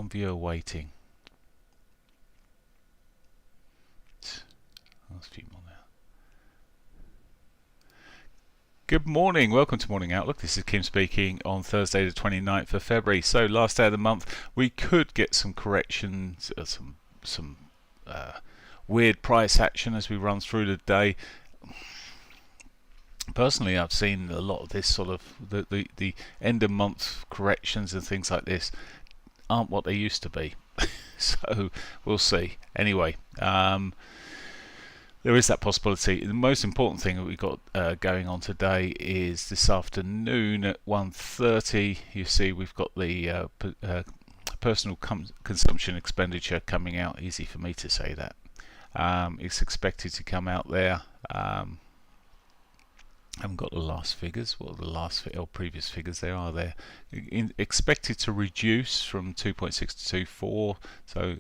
One viewer waiting. That's a few more now. Good morning, welcome to Morning Outlook. This is Kim speaking on Thursday the 29th of February. So last day of the month, we could get some corrections, some weird price action as we run through the day. Personally, I've seen a lot of this sort of the end of month corrections and things like this aren't what they used to be. So we'll see. Anyway, there is that possibility. The most important thing that we've got going on today is this afternoon at 1:30. You see we've got the personal consumption expenditure coming out. Easy for me to say that. It's expected to come out there. I haven't got the last figures. What are the last or previous figures? They are there. Expected to reduce from 2.6 to 2.4. So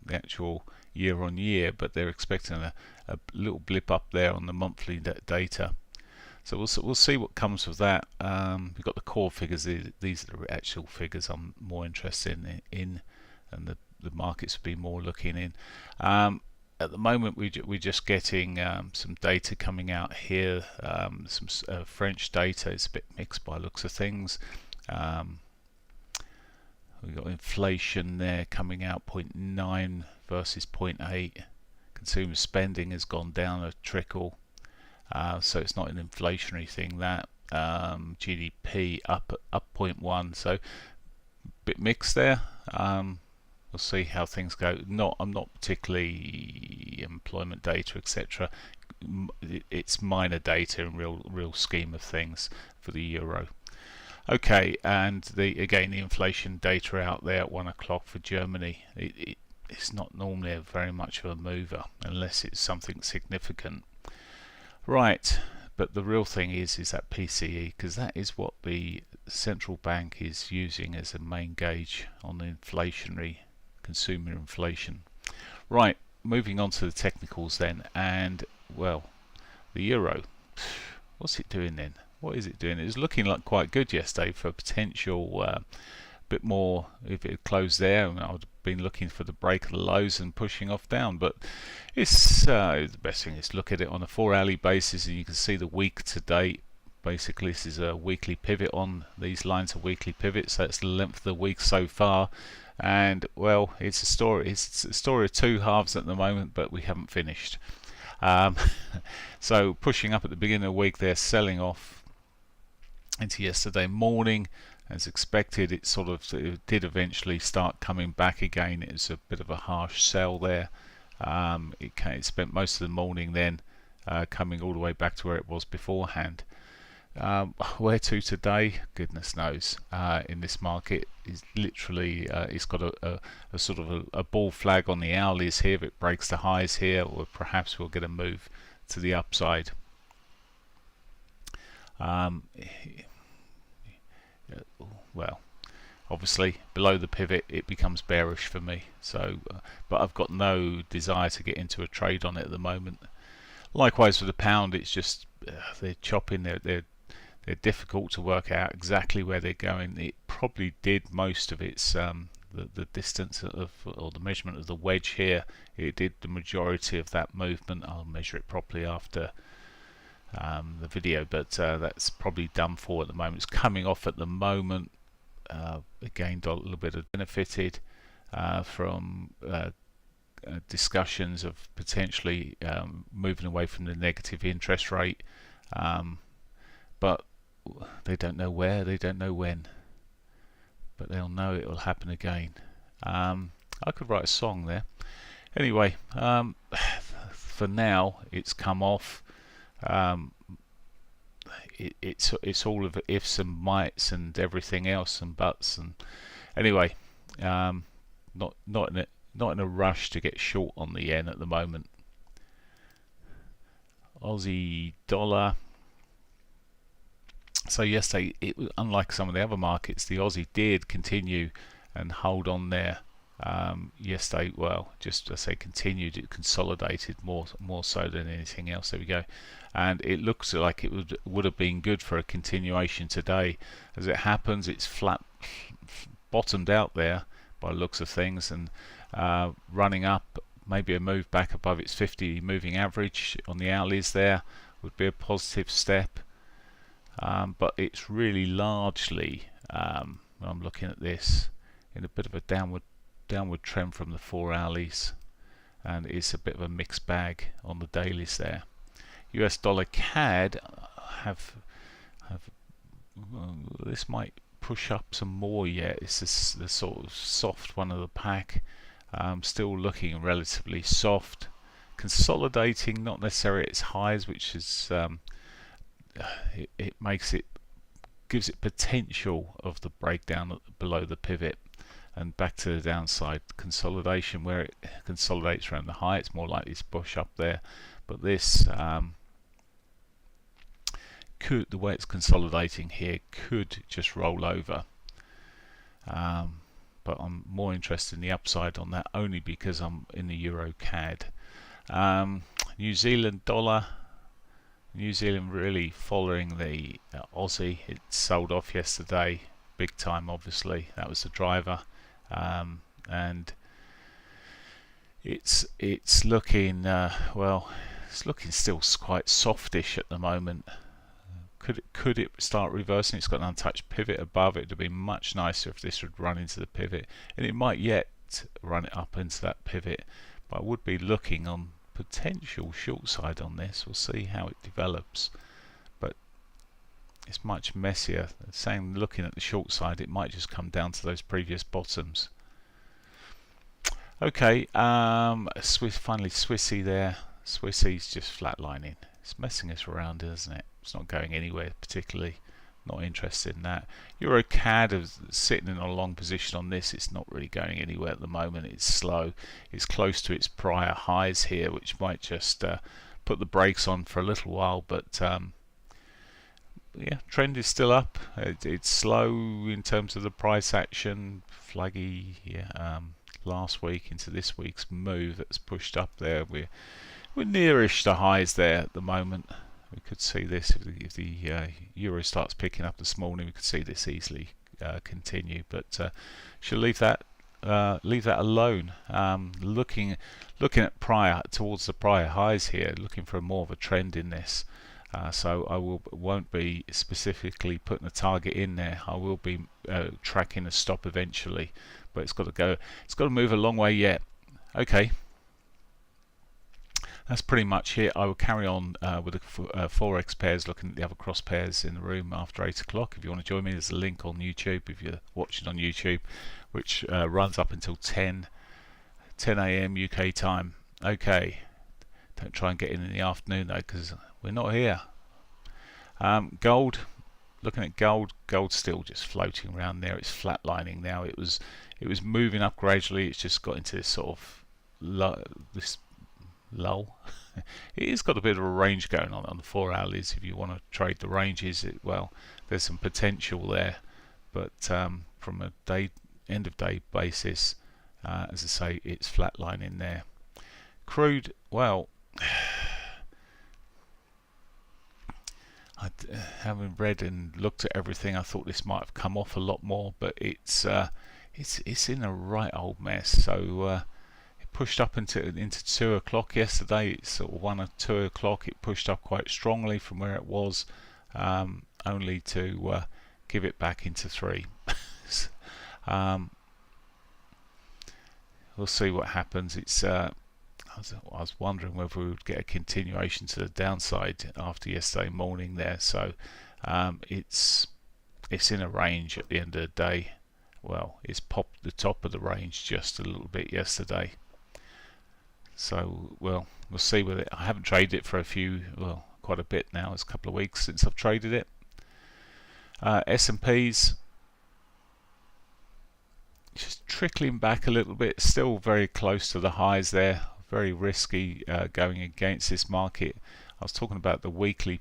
the actual year on year, but they're expecting a little blip up there on the monthly data. So we'll see what comes of that. We've got the core figures. These are the actual figures I'm more interested in and the markets will be more looking in. At the moment, we're just getting some data coming out here. Some French data. It's a bit mixed by looks of things. We've got inflation there coming out 0.9 versus 0.8. Consumer spending has gone down a trickle, so it's not an inflationary thing. That GDP up 0.1, so a bit mixed there. We'll see how things go. I'm not particularly employment data, etc. It's minor data in real scheme of things for the euro. Okay, and again the inflation data out there at 1 o'clock for Germany. It's not normally very much of a mover unless it's something significant. Right, but the real thing is that PCE, because that is what the central bank is using as a main gauge on the inflationary consumer inflation. Right, moving on to the technicals then, and well, the euro. What's it doing then? What is it doing? It was looking like quite good yesterday for a potential bit more. If it closed there, I would have been looking for the break of the lows and pushing off down. But it's the best thing is look at it on a 4-hourly basis, and you can see the week to date. Basically, this is a weekly pivot on these lines. Are weekly pivots, so it's the length of the week so far. And well, it's a story. It's a story of two halves at the moment, but we haven't finished. So pushing up at the beginning of the week, they're selling off into yesterday morning as expected. It did eventually start coming back again. It was a bit of a harsh sell there. It spent most of the morning then coming all the way back to where it was beforehand. Where to today? Goodness knows. In this market, is literally it's got a sort of a bull flag on the hourlies here. If it breaks the highs here, or perhaps we'll get a move to the upside. Well, obviously below the pivot it becomes bearish for me. So, but I've got no desire to get into a trade on it at the moment. Likewise for the pound, it's just they're chopping. They're difficult to work out exactly where they're going. It probably did most of its the distance of, or the measurement of the wedge here. It did the majority of that movement. I'll measure it properly after the video, but that's probably done for at the moment. It's coming off at the moment. Again, got a little bit of benefited from discussions of potentially moving away from the negative interest rate, but they don't know where, they don't know when, but they'll know it will happen again. I could write a song there. Anyway, for now it's come off. It's all of ifs and mights and everything else and buts, and anyway, not in a rush to get short on the yen at the moment. Aussie dollar. So yesterday, unlike some of the other markets, the Aussie did continue and hold on there. Yesterday, well, just as I say, continued, it consolidated more so than anything else. There we go, and it looks like it would have been good for a continuation today. As it happens, it's flat bottomed out there, by the looks of things, and running up, maybe a move back above its 50 moving average on the hourlies there would be a positive step. But it's really largely, when I'm looking at this, in a bit of a downward trend from the 4 hourlies, and it's a bit of a mixed bag on the dailies there. US dollar CAD this might push up some more yet. It's the sort of soft one of the pack, still looking relatively soft, consolidating, not necessarily at its highs, which is it gives it potential of the breakdown below the pivot and back to the downside. Consolidation, where it consolidates around the high, it's more likely to push up there, but this could, the way it's consolidating here, could just roll over. But I'm more interested in the upside on that, only because I'm in the Euro CAD. New Zealand dollar, New Zealand really following the Aussie. It sold off yesterday, big time obviously, that was the driver, and it's looking well, it's looking still quite softish at the moment. Could it start reversing? It's got an untouched pivot above it. It would be much nicer if this would run into the pivot, and it might yet run it up into that pivot, but I would be looking on potential short side on this. We'll see how it develops, but it's much messier. Saying looking at the short side, it might just come down to those previous bottoms. Okay, finally Swissy there. Swissy's just flatlining. It's messing us around, isn't it? It's not going anywhere particularly. Not interested in that. Euro CAD is sitting in a long position on this. It's not really going anywhere at the moment. It's slow. It's close to its prior highs here, which might just put the brakes on for a little while. But yeah, trend is still up. It's slow in terms of the price action. Flaggy, yeah. Last week into this week's move that's pushed up there. We're nearish the highs there at the moment. We could see this if the euro starts picking up this morning. We could see this easily continue, but should leave that alone. Looking at towards the prior highs here, looking for more of a trend in this. So I won't be specifically putting a target in there. I will be tracking a stop eventually, but it's got to go. It's got to move a long way yet. Okay. That's pretty much it. I will carry on with the Forex pairs, looking at the other cross pairs in the room after 8 o'clock. If you want to join me, there's a link on YouTube if you're watching on YouTube, which runs up until 10 a.m. UK time. Okay, don't try and get in the afternoon though, because we're not here. Gold, looking at gold's still just floating around there. It's flatlining now. It was moving up gradually. It's just got into this sort of lull. It has got a bit of a range going on the 4 hourlies. If you want to trade the ranges, well, there's some potential there, but from a end of day basis, as I say, it's flatlining there. Crude, well, having read and looked at everything, I thought this might have come off a lot more, but it's in a right old mess. So pushed up into 2 o'clock yesterday. It's sort of 1 or 2 o'clock. It pushed up quite strongly from where it was, only to give it back into 3. We'll see what happens. It's I was wondering whether we would get a continuation to the downside after yesterday morning there. So it's in a range at the end of the day. Well, it's popped the top of the range just a little bit yesterday. So, well, we'll see with it. I haven't traded it for quite a bit now. It's a couple of weeks since I've traded it. S&Ps just trickling back a little bit. Still very close to the highs there. Very risky going against this market. I was talking about the weekly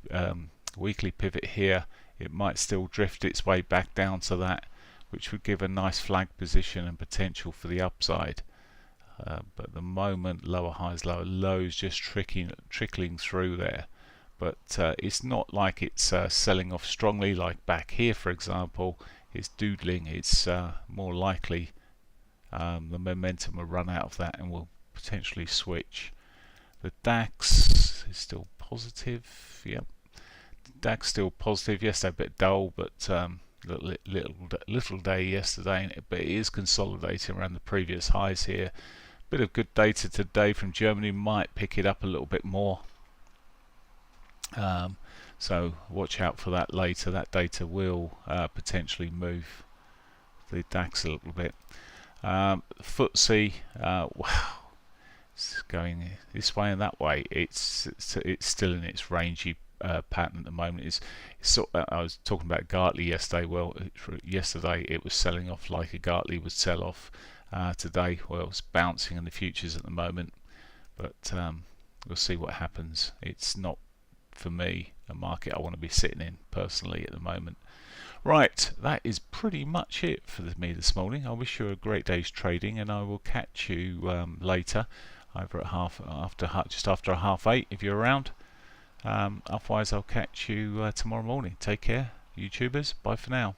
pivot here. It might still drift its way back down to that, which would give a nice flag position and potential for the upside. But at the moment, lower highs, lower lows, just trickling through there. But it's not like it's selling off strongly like back here, for example. It's doodling. It's more likely The momentum will run out of that and will potentially switch. The DAX is still positive. Yep, DAX still positive. Yesterday a bit dull, but little day yesterday, but it is consolidating around the previous highs here. Bit of good data today from Germany, might pick it up a little bit more. So watch out for that later. That data will potentially move the DAX a little bit. FTSE, wow, it's going this way and that way. It's still in its rangy pattern at the moment. I was talking about Gartley yesterday. Well, yesterday it was selling off like a Gartley would sell off. Today, well, it's bouncing in the futures at the moment, but we'll see what happens. It's not, for me, a market I want to be sitting in personally at the moment. Right, that is pretty much it for me this morning. I wish you a great day's trading, and I will catch you later, either at just after 8:30 if you're around. Otherwise, I'll catch you tomorrow morning. Take care, YouTubers. Bye for now.